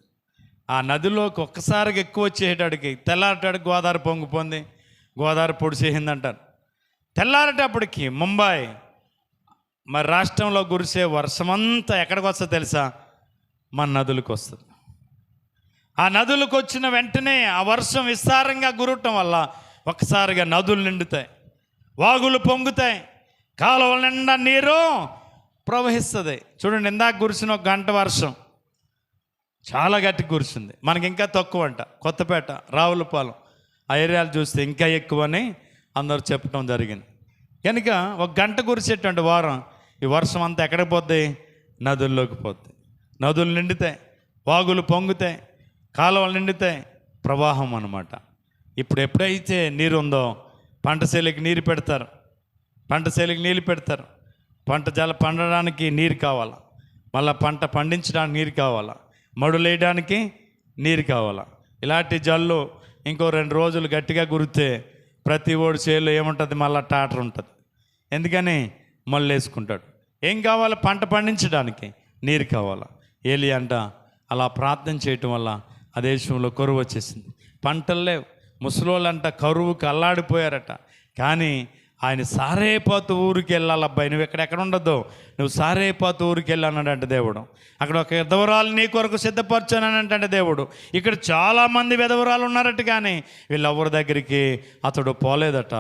ఆ నదిలోకి ఒక్కసారిగా ఎక్కువ వచ్చేటాడికి తెల్లారటాడికి గోదావరి పొంగిపోంది, గోదావరి పొడిసేసిందంటారు. తెల్లారటప్పటికి ముంబై మరి రాష్ట్రంలో కురిసే వర్షమంతా ఎక్కడికి వస్తుందో తెలుసా? మన నదులకు వస్తుంది. ఆ నదులకు వచ్చిన వెంటనే ఆ వర్షం విస్తారంగా కురవటం వల్ల ఒక్కసారిగా నదులు నిండుతాయి, వాగులు పొంగుతాయి, కాలువల నిండా నీరు ప్రవహిస్తుంది. చూడండి, ఇందాక కురిసిన ఒక గంట వర్షం చాలా గట్టి కురిసింది. మనకి ఇంకా తక్కువ అంట. కొత్తపేట, రావులపాలెం ఆ ఏరియాలు చూస్తే ఇంకా ఎక్కువని అందరూ చెప్పడం జరిగింది. కనుక ఒక గంట కురిసేటువంటి వారం ఈ వర్షం అంతా ఎక్కడికి పోద్ది? నదుల్లోకి పోద్ది. నదులు నిండుతాయి, వాగులు పొంగుతాయి, కాలువలు నిండుతాయి, ప్రవాహం అన్నమాట. ఇప్పుడు ఎప్పుడైతే నీరు ఉందో పంట చేలకి నీరు పెడతారు, పంట చేలకి నీళ్ళు పెడతారు. పంట పండడానికి నీరు కావాలా, మళ్ళీ పంట పండించడానికి నీరు కావాలా, మడులు వేయడానికి నీరు కావాలా. ఇలాంటి జల్లు ఇంకో 2 రోజులు గట్టిగా కురితే ప్రతి ఓడి చేలో ఏముంటుంది? మళ్ళీ టాటర్ ఉంటుంది. ఎందుకని? మళ్ళీ వేసుకుంటాడు. ఏం కావాలి? పంట పండించడానికి నీరు కావాలా. ఏలి అంట అలా ప్రార్థన చేయటం వల్ల ఆ దేశంలో కరువు వచ్చేసింది. పంటలు లేవు. ముసలోళ్ళంట కరువుకి అల్లాడిపోయారట. కానీ ఆయన సారేపాతు ఊరికి వెళ్ళాలబ్బాయి, నువ్వు ఎక్కడ ఉండద్దు, నువ్వు సారేపాతు ఊరికి వెళ్ళానంటే దేవుడు. అక్కడ ఒక విధవరాలు నీ కొరకు సిద్ధపరచానంటే దేవుడు. ఇక్కడ చాలామంది విధవరాలు ఉన్నారట, కానీ వీళ్ళెవరి దగ్గరికి అతడు పోలేదట.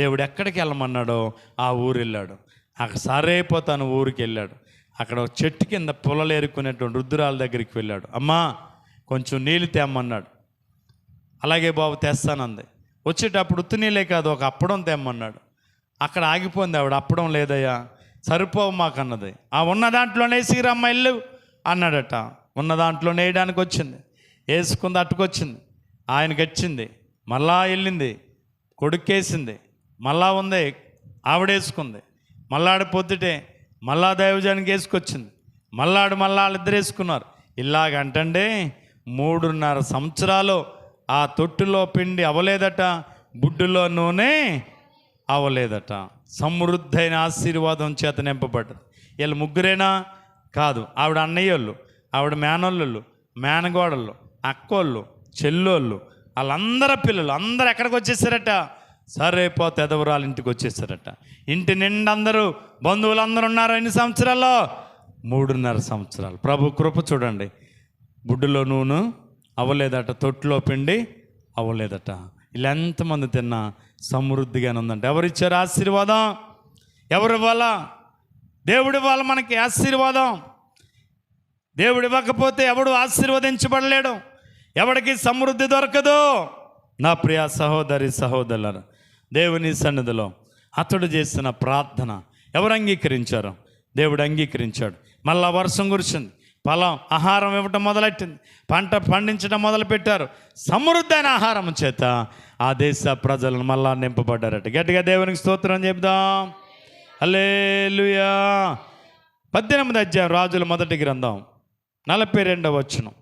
దేవుడు ఎక్కడికి వెళ్ళమన్నాడో ఆ ఊరు వెళ్ళాడు. అక్కడ సారేపాతు ఊరికి వెళ్ళాడు. అక్కడ ఒక చెట్టు కింద పొలలు ఏరుకునేటువంటి వృద్ధురాల దగ్గరికి వెళ్ళాడు. అమ్మా కొంచెం నీళ్ళు తేమ్మన్నాడు. అలాగే బాబు తెస్తానంది. వచ్చేటప్పుడు ఉత్తి నీళ్ళే కాదు, ఒక అప్పడం తెమ్మన్నాడు. అక్కడ ఆగిపోయింది ఆవిడ. అప్పడం లేదయ్యా, సరిపోవు మాకన్నది. ఆ ఉన్న దాంట్లోనే సీరమ్మ ఇల్లు అన్నాడట. ఉన్న దాంట్లోనే వేయడానికి వచ్చింది, వేసుకుంది, అట్టుకొచ్చింది, ఆయనకి వచ్చింది, మళ్ళా వెళ్ళింది, కొడుకేసింది, మళ్ళా ఉంది, ఆవిడేసుకుంది, మళ్ళాడు పొద్దుటే మళ్ళా దైవజానికి వేసుకొచ్చింది, మళ్ళాడు వాళ్ళిద్దరు వేసుకున్నారు. ఇలాగంటండి 3.5 సంవత్సరాలు ఆ తొట్టులో పిండి అవ్వలేదట, బుడ్డులో నూనె అవ్వలేదట. సమృద్ధైన ఆశీర్వాదం చేత నింపబడ్డది. వీళ్ళు ముగ్గురేనా? కాదు. ఆవిడ అన్నయ్యోళ్ళు, ఆవిడ మేనల్లుళ్ళు, మేనగోడళ్ళు, అక్కోళ్ళు, చెల్లోళ్ళు, వాళ్ళందరూ పిల్లలు అందరూ ఎక్కడికి వచ్చేసారట? సరేపోతే ఎదవరాలు ఇంటికి వచ్చేసారట. ఇంటి నిండా అందరూ బంధువులందరూ ఉన్నారు. ఎన్ని సంవత్సరాల్లో? 3.5 సంవత్సరాలు. ప్రభు కృప చూడండి. బుడ్డులో నూనె అవ్వలేదట, తొట్టులో పిండి అవ్వలేదట. ఇలా ఎంతమంది తిన్నా సమృద్ధిగానే ఉందంట. ఎవరిచ్చారు ఆశీర్వాదం? ఎవరు ఇవ్వాలా? దేవుడు ఇవ్వాలి మనకి ఆశీర్వాదం. దేవుడు ఇవ్వకపోతే ఎవడు ఆశీర్వదించబడలేడు, ఎవడికి సమృద్ధి దొరకదు. నా ప్రియ సహోదరి సహోదరులారా, దేవుని సన్నిధిలో అతడు చేసిన ప్రార్థన ఎవరు అంగీకరించారు? దేవుడు అంగీకరించాడు. మళ్ళా వర్షం కురిసింది, పొలం ఆహారం ఇవ్వటం మొదలెట్టింది, పంట పండించడం మొదలుపెట్టారు. సమృద్ధైన ఆహారం చేత ఆ దేశ ప్రజలను మళ్ళా నింపబడ్డారట. గట్టిగా దేవునికి స్తోత్రం చెప్దాం. హల్లెలూయా. 18వ అధ్యాయం రాజుల మొదటి గ్రంథం 42వ వచనం.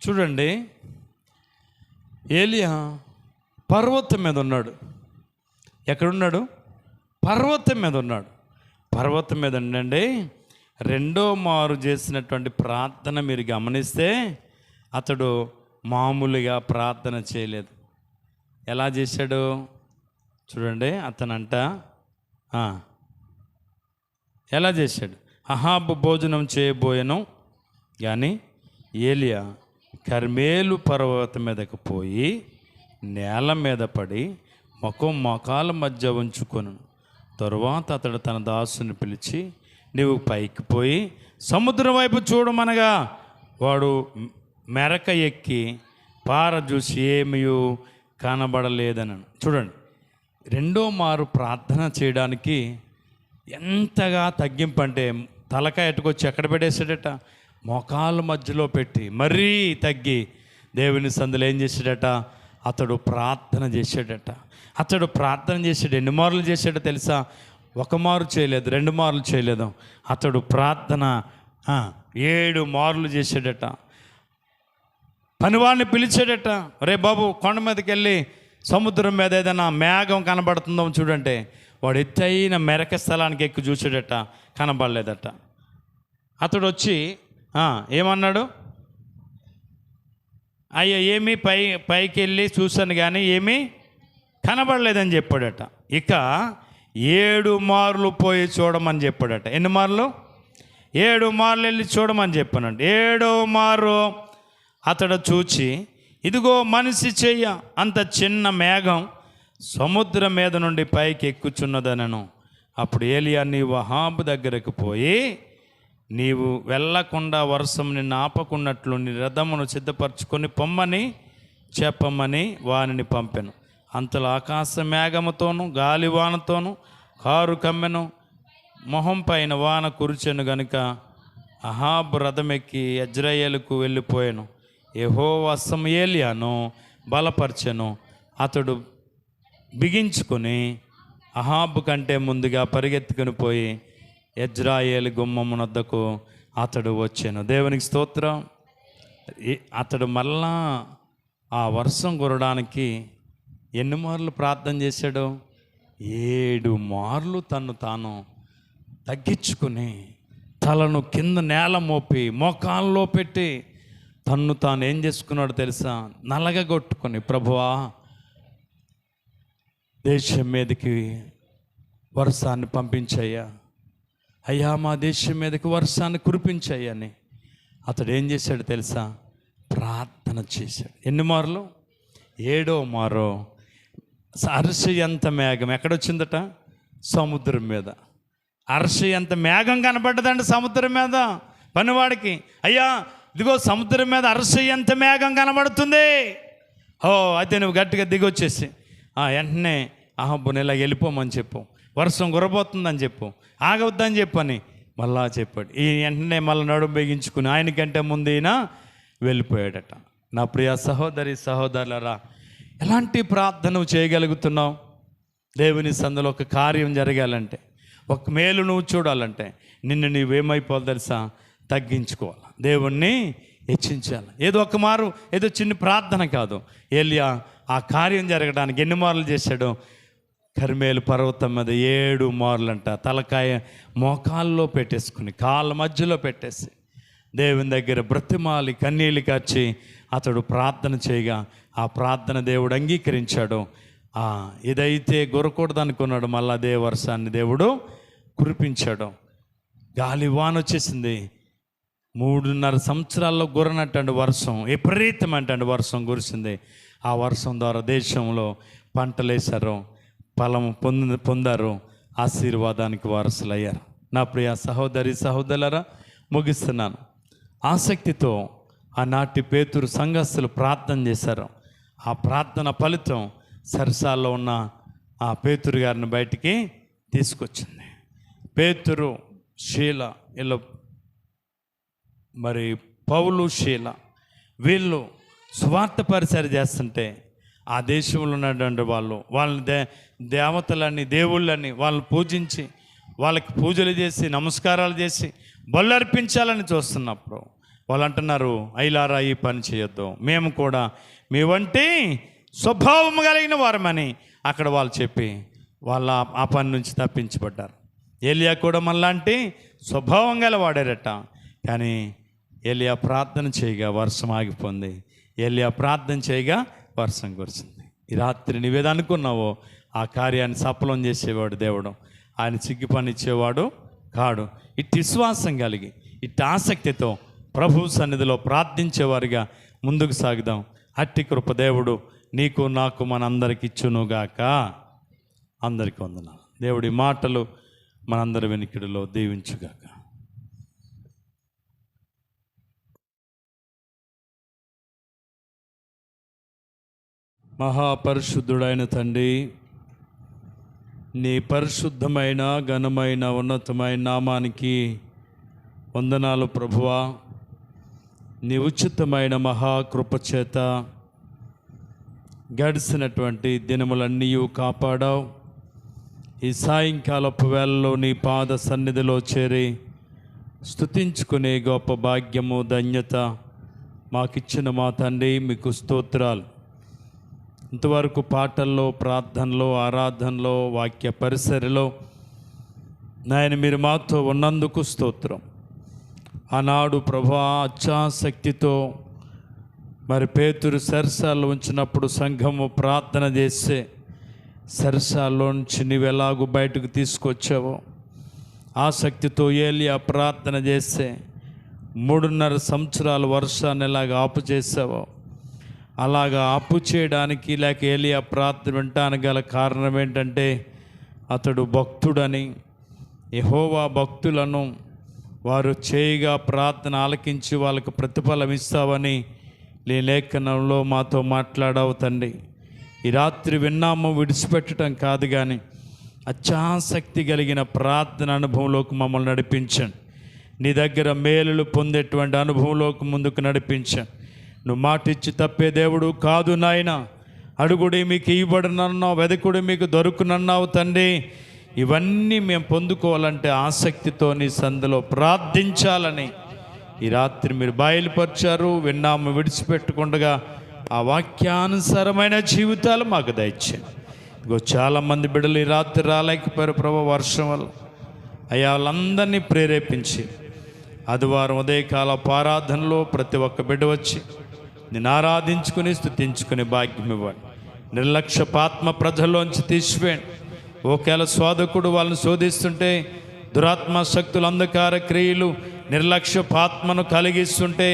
చూడండి, ఏలియా పర్వతం మీద ఉన్నాడు. ఎక్కడున్నాడు? పర్వతం మీద ఉన్నాడు. పర్వతం మీద ఉండండి. 2వ మారు చేసినటువంటి ప్రార్థన మీరు గమనిస్తే అతడు మామూలుగా ప్రార్థన చేయలేదు. ఎలా చేశాడు చూడండి. అతనంట ఎలా చేశాడు? అహాబు భోజనం చేయబోయాను, కానీ ఏలియా కర్మేలు పర్వతం మీదకు పోయి నేల మీద పడి మొకాల మధ్య ఉంచుకొను. తరువాత అతడు తన దాసుని పిలిచి, నీవు పైకి పోయి సముద్రం వైపు చూడమనగా వాడు మెరక ఎక్కి పార చూసి ఏమీ కనబడలేదని. చూడండి, 2వ మారు ప్రార్థన చేయడానికి ఎంతగా తగ్గింపు అంటే తలకాయ ఎట్టుకొచ్చి ఎక్కడ పెట్టేశాడట, మోకాళ్ళ మధ్యలో పెట్టి మరీ తగ్గి దేవుని సందులో ఏం చేశాడట, అతడు ప్రార్థన చేశాడట. అతడు ప్రార్థన చేశాడు. ఎన్ని మార్లు చేశాడో తెలుసా? ఒక మారు చేయలేదు, 2 మార్లు చేయలేదు. అతడు ప్రార్థన 7 మార్లు చేశాడట. పనివాడిని పిలిచాడట, రే బాబు కొండ మీదకి వెళ్ళి సముద్రం మీద ఏదైనా మేఘం కనబడుతుందో చూడంటే వాడు ఎత్తైన మెరక స్థలానికి ఎక్కి చూసాడట, కనబడలేదట. అతడు వచ్చి ఏమన్నాడు, అయ్యా ఏమీ పైకి వెళ్ళి చూశాను కానీ ఏమీ కనబడలేదని చెప్పాడట. ఇక 7 మార్లు పోయి చూడమని చెప్పాడట. ఎన్ని మార్లు? 7 మార్లు వెళ్ళి చూడమని చెప్పానండి. 7వ మారు అతడు చూచి, ఇదిగో మనిషి చెయ్య అంత చిన్న మేఘం సముద్రం మీద నుండి పైకి ఎక్కుచున్నదనను. అప్పుడు ఏలియా, నీవు అహాబు దగ్గరకు పోయి నీవు వెళ్ళకుండా వర్షం నిన్ను ఆపకున్నట్లు నీ రథమును సిద్ధపరచుకొని పొమ్మని చెప్పమని వానిని పంపెను. అంతలో ఆకాశ మేఘముతోనూ గాలివానతోనూ కారు కమ్మెను, మొహం పైన వాన కురిచెను గనుక అహాబు రథమెక్కి యజ్రెయేలుకు వెళ్ళిపోయాను. యెహోవా ఏలియాను బలపరచెను. అతడు బిగించుకొని అహాబు కంటే ముందుగా పరిగెత్తుకుని పోయి యజ్రెయేలు గుమ్మమునొద్దకు అతడు వచ్చాను. దేవునికి స్తోత్రం. అతడు మళ్ళా ఆ వర్షం కురడానికి ఎన్ని మార్లు ప్రార్థన చేశాడు? 7 మార్లు తను తాను తగ్గించుకుని తలను కింద నేల మోపి మోకాల్లో పెట్టి తన్ను తాను ఏం చేసుకున్నాడు తెలుసా? నలగగొట్టుకొని, ప్రభువా దేశం మీదకి వర్షాన్ని పంపించయ్యా, అయ్యా మా దేశం మీదకి వర్షాన్ని కురిపించయ్యని అతడు ఏం చేశాడు తెలుసా? ప్రార్థన చేశాడు. ఎన్ని మార్లు? 7వ మారు అరసి ఎంత మేఘం ఎక్కడొచ్చిందట? సముద్రం మీద. అరసి ఎంత మేఘం కనపడ్డదండి సముద్రం మీద పనివాడికి. అయ్యా ఇదిగో సముద్రం మీద అరసి ఎంత మేఘం కనబడుతుంది. అయితే నువ్వు గట్టిగా దిగొచ్చేసి వెంటనే అహాబుని ఇలా వెళ్ళిపోమని చెప్పు, వర్షం కురబోతుందని చెప్పు, ఆగవద్దని చెప్పని మళ్ళా చెప్పాడు. ఈ వెంటనే మళ్ళీ నడుము బిగించుకుని ఆయనకంటే ముందు ఈయన వెళ్ళిపోయాడట. నా ప్రియ సహోదరి సహోదరులరా, ఎలాంటి ప్రార్థన చేయగలుగుతున్నావు? దేవుని సందులో ఒక కార్యం జరగాలంటే, ఒక మేలు నువ్వు చూడాలంటే నిన్ను నీవేమైపోవాలి తెలుసా? తగ్గించుకోవాలి, దేవుణ్ణి హెచ్చించాలి. ఏదో ఒక మారు, ఏదో చిన్న ప్రార్థన కాదు. ఏలియా ఆ కార్యం జరగడానికి ఎన్ని మార్లు చేశాడు? కర్మేలు పర్వతం మీద 7 మార్లు అంట. తలకాయ మోకాల్లో పెట్టేసుకుని కాళ్ళ మధ్యలో పెట్టేసి దేవుని దగ్గర బ్రతిమాలి కన్నీళ్ళు కార్చి అతడు ప్రార్థన చేయగా ఆ ప్రార్థన దేవుడు అంగీకరించాడు. ఇదైతే గురకూడదు అనుకున్నాడు, మళ్ళా అదే వర్షాన్ని దేవుడు కురిపించాడు. గాలి వాన వచ్చేసింది. 3.5 సంవత్సరాల్లో గురనట్టండి వర్షం, విపరీతమంటండి వర్షం కురిసింది. ఆ వర్షం ద్వారా దేశంలో పంటలు వేశారు, ఫలము పొందారు, ఆశీర్వాదానికి వారసులయ్యారు. నా ప్రియ సహోదరి సహోదరులారా, ముగిస్తున్నాను. ఆసక్తితో ఆనాటి పేతురు సంఘస్థులు ప్రార్థన చేశారు. ఆ ప్రార్థన ఫలితం సరసాల్లో ఉన్న ఆ పేతురు గారిని బయటికి తీసుకొచ్చింది. పేతురు, శీల, వీళ్ళు మరి పౌలు, శీల వీళ్ళు స్వార్థ పరిచర్య చేస్తుంటే ఆ దేశంలో ఉన్నటువంటి వాళ్ళని దేవతలని దేవుళ్ళని వాళ్ళని పూజించి వాళ్ళకి పూజలు చేసి నమస్కారాలు చేసి బల్లర్పించాలని చూస్తున్నప్పుడు వాళ్ళు అంటున్నారు, అయిలారా ఈ పని చేయొద్దు, మేము కూడా మీ వంటి స్వభావం కలిగిన వారమని అక్కడ వాళ్ళు చెప్పి వాళ్ళ ఆ పని నుంచి తప్పించబడ్డారు. ఏలియా కూడా మనలాంటి స్వభావం గల వాడారట. కానీ ఏలియా ప్రార్థన చేయగా వర్షం ఆగిపోయింది. ఏలియా ప్రార్థన చేయగా వర్షం కురిసింది. ఈ రాత్రి నువ్వేదనుకున్నావో ఆ కార్యాన్ని సఫలం చేసేవాడు దేవుడు. ఆయన సిగ్గు పని ఇచ్చేవాడు కాడు. ఇట్టి విశ్వాసం కలిగి ఇట్టి ఆసక్తితో ప్రభు సన్నిధిలో ప్రార్థించేవారిగా ముందుకు సాగుదాం. అట్టి కృప దేవుడు నీకు నాకు మనందరికి ఇచ్చునుగాక. అందరికీ వందనాలు. దేవుడి మాటలు మనందరి వెనుకడిలో దీవించుగాక. మహాపరిశుద్ధుడైన తండ్రి, నీ పరిశుద్ధమైన ఘనమైన ఉన్నతమైన నామానికి వందనాలు ప్రభువా. నీ ఉచితమైన మహాకృపచేత గడిచినటువంటి దినములన్నీ కాపాడావు. ఈ సాయంకాలపు వేళలో నీ పాద సన్నిధిలో చేరి స్తుతించుకునే గొప్ప భాగ్యము ధన్యత మాకిచ్చిన మా తండ్రి, మీకు స్తోత్రాలు. ఇంతవరకు పాటల్లో, ప్రార్థనలో, ఆరాధనలో, వాక్య పరిసరలో నాయన మీరు మాతో ఉన్నందుకు స్తోత్రం. ఆనాడు ప్రభువా అత్యాసక్తితో మరి పేతురు సరసాల్లో ఉంచినప్పుడు సంఘము ప్రార్థన చేస్తే సరసాల్లో నుంచి నీవు ఎలాగూ బయటకు తీసుకొచ్చావో, ఆసక్తితో ఏలియా ప్రార్థన చేస్తే 3.5 సంవత్సరాలు వర్షాన్ని ఎలాగ ఆపు చేసావో, అలాగా ఆపు చేయడానికి లేక ఏలియా ప్రార్థన వినటానికి గల కారణం ఏంటంటే అతడు భక్తుడని, యెహోవా భక్తులను వారు చేయగా ప్రార్థన ఆలకించి వాళ్ళకు ప్రతిఫలం ఇస్తావని నీ లేఖనంలో మాతో మాట్లాడావు తండ్రి. ఈ రాత్రి విన్నాము, విడిచిపెట్టడం కాదు కానీ అత్యాసక్తి కలిగిన ప్రార్థన అనుభవంలోకి మమ్మల్ని నడిపించండి. నీ దగ్గర మేలులు పొందేటువంటి అనుభవంలోకి ముందుకు నడిపించండి. నువ్వు మాటిచ్చి తప్పే దేవుడు కాదు నాయన. అడుగుడి మీకు ఇవ్వబడనన్నావు, వెదకుడి మీకు దొరుకునన్నావు తండ్రి. ఇవన్నీ మేము పొందుకోవాలంటే ఆసక్తితో నీ సందులో ప్రార్థించాలని ఈ రాత్రి మీరు బయలుపరిచారు. విన్నాము, విడిచిపెట్టకుండా ఆ వాక్యానుసారమైన జీవితాలు మాకు దయచేయండి. ఇగో చాలామంది బిడ్డలు ఈ రాత్రి రాలేకపోయారు ప్రభు, వర్షం వల్ల. అయ్యా వాళ్ళందరినీ ప్రేరేపించి ఆదివారం ఉదయకాల ఆరాధనలో ప్రతి ఒక్క బిడ్డ వచ్చి నేను ఆరాధించుకుని స్తుతించుకుని భాగ్యం ఇవ్వండి. నిర్లక్ష్యపాత్మ ప్రజల్లోంచి తీసివేయండి. ఒకవేళ శోధకుడు వాళ్ళని శోధిస్తుంటే, దురాత్మ శక్తులు, అంధకార క్రియలు నిర్లక్ష్యపాత్మను కలిగిస్తుంటే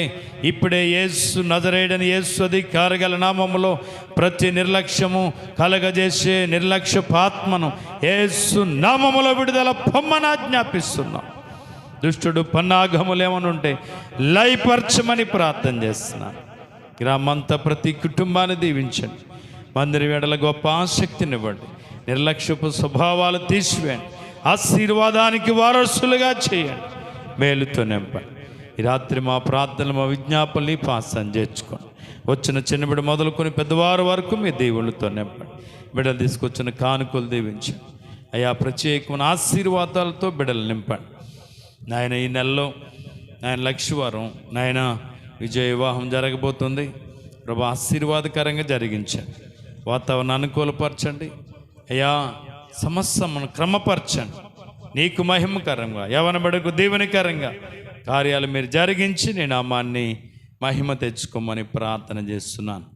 ఇప్పుడే యేసు నజరేయుడైన యేసు అధికారగల నామములో ప్రతి నిర్లక్ష్యము కలగజేసే నిర్లక్ష్యపాత్మను యేసు నామములో విడుదల పొమ్మని ఆజ్ఞాపిస్తున్నాం. దుష్టుడు పన్నాగములు ఏమని ఉంటే లయపరచమని ప్రార్థన చేస్తున్నాను. గ్రామంతా ప్రతి కుటుంబాన్ని దీవించండి. మందిర వేడల గొప్ప ఆసక్తినివ్వండి. నిర్లక్ష్యపు స్వభావాలు తీసివేయండి. ఆశీర్వాదానికి వారసులుగా చేయండి. మేలుతో నింపండి. ఈ రాత్రి మా ప్రార్థనలు, మా విజ్ఞాపనలు పాసం చేర్చుకోండి. వచ్చిన చిన్న బిడ్డ మొదలుకొని పెద్దవారు వరకు మీ దేవుళ్ళతో నింపండి. బిడ్డలు తీసుకొచ్చిన కానుకలు దీవించండి. అయా ప్రత్యేకమైన ఆశీర్వాదాలతో బిడ్డలు నింపండి నాయన. ఈ నెలలో నాయన లక్షవారం నాయన విజయ వివాహం జరగబోతుంది ప్రభు. ఆశీర్వాదకరంగా జరిగించండి. వాతావరణం అనుకూలపరచండి అయ్యా. సమస్యను క్రమపరచండి. నీకు మహిమకరంగా, యవన బడుకు దీవెనకరంగా కార్యాలు మీరు జరిగించి నీ నామాన్ని మహిమ తెచ్చుకోమని ప్రార్థన చేస్తున్నాను.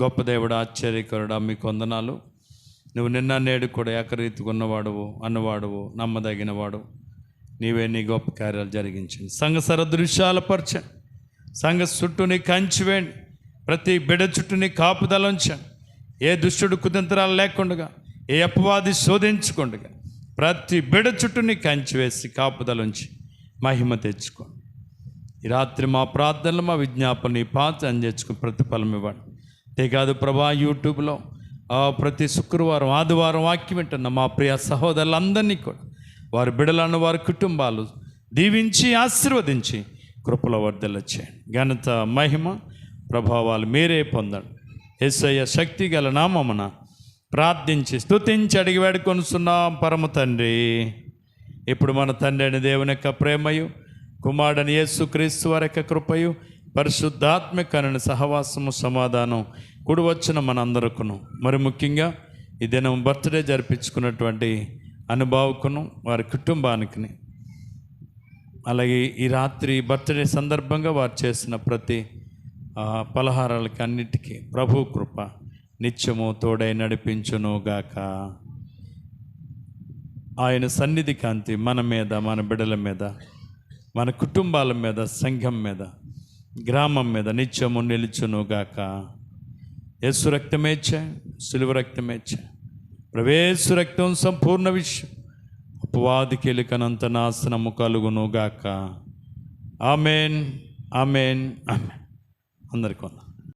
గొప్ప దేవుడు, ఆశ్చర్యకరుడా, మీకు వందనాలు. నువ్వు నిన్న నేడు కూడా ఏకరీతిగా ఉన్నవాడువు, అన్నవాడువు, నమ్మదగినవాడు. నీవే నీ గొప్ప కార్యాలు జరిగించండి. సంఘ సరదృశ్యాల పరచండి. సంఘ చుట్టూ నీ కంచి వేయండి. ప్రతి బిడ్డ చుట్టూ నీ కాపుదల ఉంచండి. ఏ దుష్టుడు కుతంత్రాలు లేకుండా, ఏ అపవాది శోధించకుండా ప్రతి బిడ్డ చుట్టూ నీ కంచి వేసి కాపుదల ఉంచి మహిమ తెచ్చుకోండి. ఈ రాత్రి మా ప్రార్థనలు, మా విజ్ఞాపన నీ పాత్ర అందించుకుని ప్రతిఫలం ఇవ్వండి. అంతేకాదు ప్రభా, యూట్యూబ్లో ప్రతి శుక్రవారం, ఆదివారం వాక్యం వింటున్న మా ప్రియ సహోదరులందరినీ కూడా వారి బిడ్డలను, వారి కుటుంబాలు దీవించి ఆశీర్వదించి కృపలో వర్ధల చేయండి. ఘనత, మహిమ, ప్రభావాలు మీరే పొందండి. యేసయ్య శక్తి గల నామమున ప్రార్థించి స్తుతించి అడిగి వేడుకొనుచున్నాం పరమ తండ్రి. ఇప్పుడు మన తండ్రి అయిన దేవుని యొక్క ప్రేమయు, కుమారుడని యేసుక్రీస్తు వారి యొక్క కృపయు, పరిశుద్ధాత్మికమైన సహవాసము, సమాధానం కూడి వచ్చిన మనందరికును, మరి ముఖ్యంగా ఈ దినం బర్త్డే జరిపించుకున్నటువంటి అనుభవకును, వారి కుటుంబానికి, అలాగే ఈ రాత్రి బర్త్డే సందర్భంగా వారు చేసిన ప్రతి పలహారాలకి అన్నిటికీ ప్రభు కృప నిత్యము తోడై నడిపించునుగాక. ఆయన సన్నిధి కాంతి మన మీద, మన బిడ్డల మీద, మన కుటుంబాల మీద, సంఘం మీద, గ్రామం మీద నిత్యము నిలుచునుగాక. యేసు రక్తమేచ్చ, సిలువ రక్తమేచ్చ, ప్రవేశు రక్తం సంపూర్ణ విషయం, అపవాదికి ఎలుకనంత నాశనము కలుగునుగాక. Amen, amen, amen. అందరికీ వందనాలు.